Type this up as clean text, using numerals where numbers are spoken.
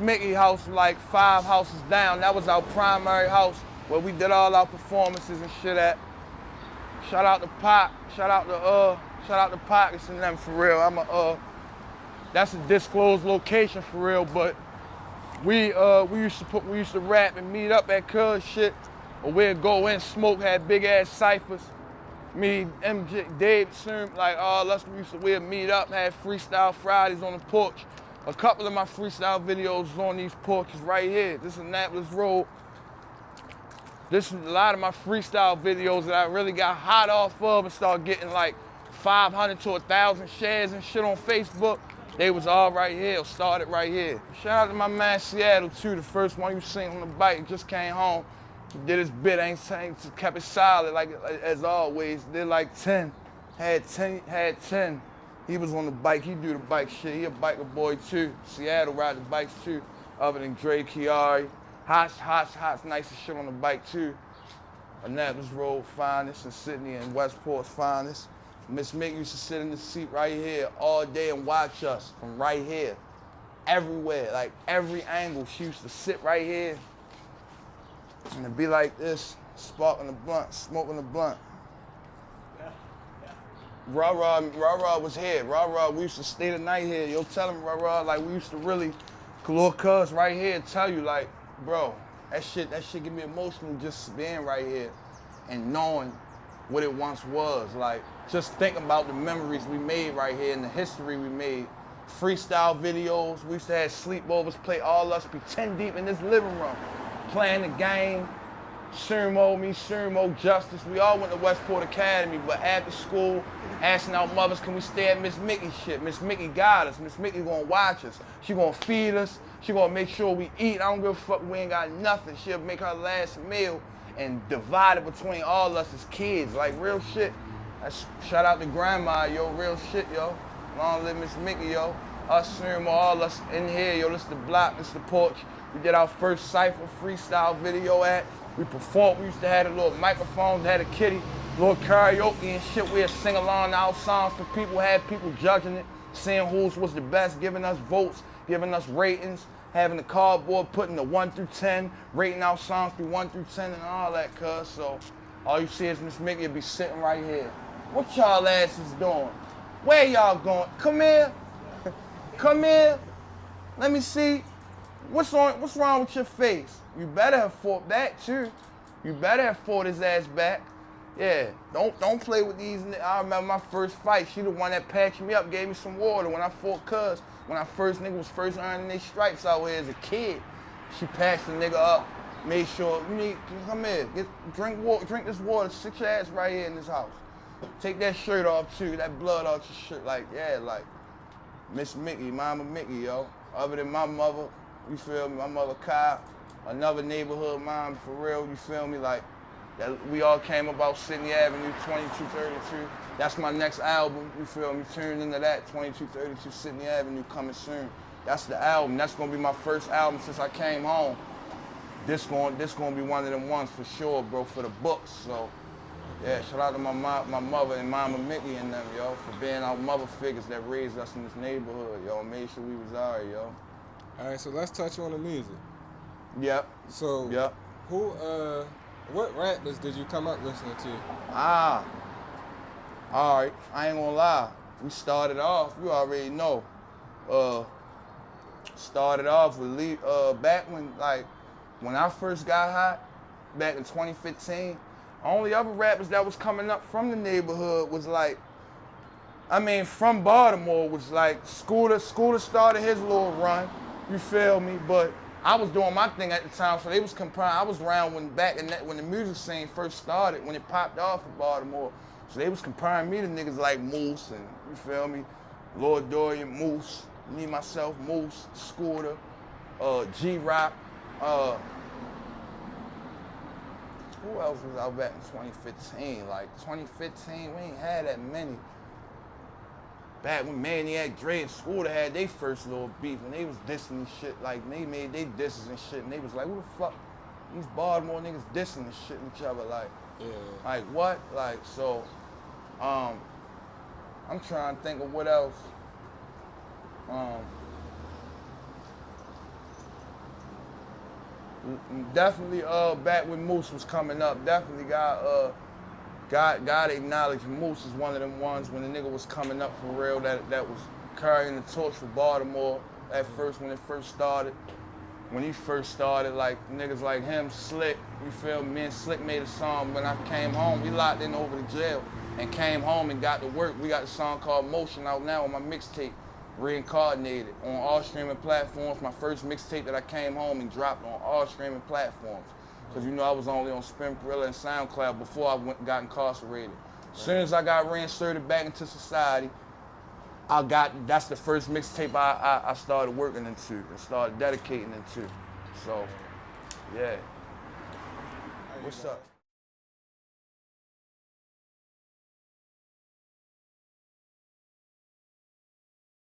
Mickey house like 5 houses down. That was our primary house where we did all our performances and shit at. Shout out to Pac, shout out to Pockets and them for real. That's a disclosed location for real, but we used to rap and meet up at Cuz shit, or we'd go in, smoke, had big ass ciphers. Me, MJ, Dave, Soon, like all us, we'd meet up, had freestyle Fridays on the porch. A couple of my freestyle videos on these porches right here. This is Annapolis Road. This is a lot of my freestyle videos that I really got hot off of and started getting like 500 to 1,000 shares and shit on Facebook. They was all right here, started right here. Shout out to my man Seattle too, the first one you seen on the bike, just came home. Did his bit, ain't kept it solid like as always. Did like 10, had 10. He was on the bike, he do the bike shit. He a biker boy too. Seattle ride the bikes too, other than Dre, Kiari. Hot's nice as shit on the bike too. Annapolis Road finest and Sydney and Westport's finest. Miss Mick used to sit in the seat right here all day and watch us from right here. Everywhere, like every angle. She used to sit right here and it'd be like this, sparking the blunt, smoking the blunt. Rah-Rah was here. Rah-Rah, we used to stay the night here. Yo, tell him, Rah-Rah, like we used to really, Lil' Cuz right here tell you like, bro, that shit get me emotional just being right here and knowing what it once was. Like, just think about the memories we made right here and the history we made. Freestyle videos, we used to have sleepovers, play all us, be 10 deep in this living room, playing the game. Sumo, Justice, we all went to Westport Academy, but after school, asking our mothers, can we stay at Miss Mickey's shit? Miss Mickey got us. Miss Mickey gonna watch us. She gonna feed us. She gonna make sure we eat. I don't give a fuck, we ain't got nothing. She'll make her last meal and divide it between all us as kids, like real shit. Shout out to grandma, yo, real shit, yo. Long live Miss Mickey, yo. Us, Sumo, all us in here, yo, this the block, this the porch. We did our first cypher freestyle video at. We performed, we used to have a little microphone, had a kitty, little karaoke and shit. We'd sing along our songs for people, had people judging it, seeing whose was the best, giving us votes, giving us ratings, having the cardboard, putting the 1 through 10, rating our songs through 1 through 10 and all that, cuz. So all you see is Miss Mickey be sitting right here. What y'all asses doing? Where y'all going? Come here. Come here. Let me see. What's wrong with your face? You better have fought back too. You better have fought his ass back. Yeah, don't play with these. I remember my first fight. She the one that patched me up, gave me some water when I fought Cuz. When I nigga was first earning their stripes out here as a kid. She patched the nigga up, made sure, come here, drink this water, sit your ass right here in this house. Take that shirt off too, that blood off your shirt. Like, yeah, like, Miss Mickey, Mama Mickey, yo. Other than my mother, you feel me, my mother Kai, another neighborhood mom for real, you feel me, like, that we all came about Sydney Avenue, 2232. That's my next album, you feel me, tuned into that, 2232 Sydney Avenue coming soon. That's the album, that's gonna be my first album since I came home. This gonna be one of them ones for sure, bro, for the books, so. Yeah, shout out to my mother and Mama Mickey and them, yo, for being our mother figures that raised us in this neighborhood, yo, made sure we was all right, yo. All right, so let's touch on the music. Yep. So, yep. What rappers did you come up listening to? All right, I ain't gonna lie. We started off, you already know, started off with back when I first got hot, back in 2015, only other rappers that was coming up from the neighborhood was from Baltimore was like Scoota. Scoota started his little run, you feel me? But I was doing my thing at the time, so they was comparing. I was around when the music scene first started, when it popped off in Baltimore. So they was comparing me to niggas like Moose and, you feel me? Lord Dorian, Moose, me, myself, Moose, Scoota, G-Rock, who else was out back in 2015? Like 2015, we ain't had that many. Back when Maniac, Dre, and Scoota had their first little beef and they was dissing and shit, like they made they disses and shit and they was like, who the fuck, these Baltimore niggas dissing and shit each other, like, yeah. Like what? Like, so, I'm trying to think of what else. Definitely back when Moose was coming up, definitely gotta acknowledge Moose is one of them ones when the nigga was coming up for real that was carrying the torch for Baltimore at first when it first started. When he first started, like niggas like him, Slick, you feel me? Me and Slick made a song when I came home. We locked in over the jail and came home and got to work. We got a song called Motion out now on my mixtape, Reincarnated, on all streaming platforms. My first mixtape that I came home and dropped on all streaming platforms. Cause you know I was only on Spinrilla and SoundCloud before I got incarcerated. As soon as I got reinserted back into society, that's the first mixtape I started working into and started dedicating into. So, yeah. What's up?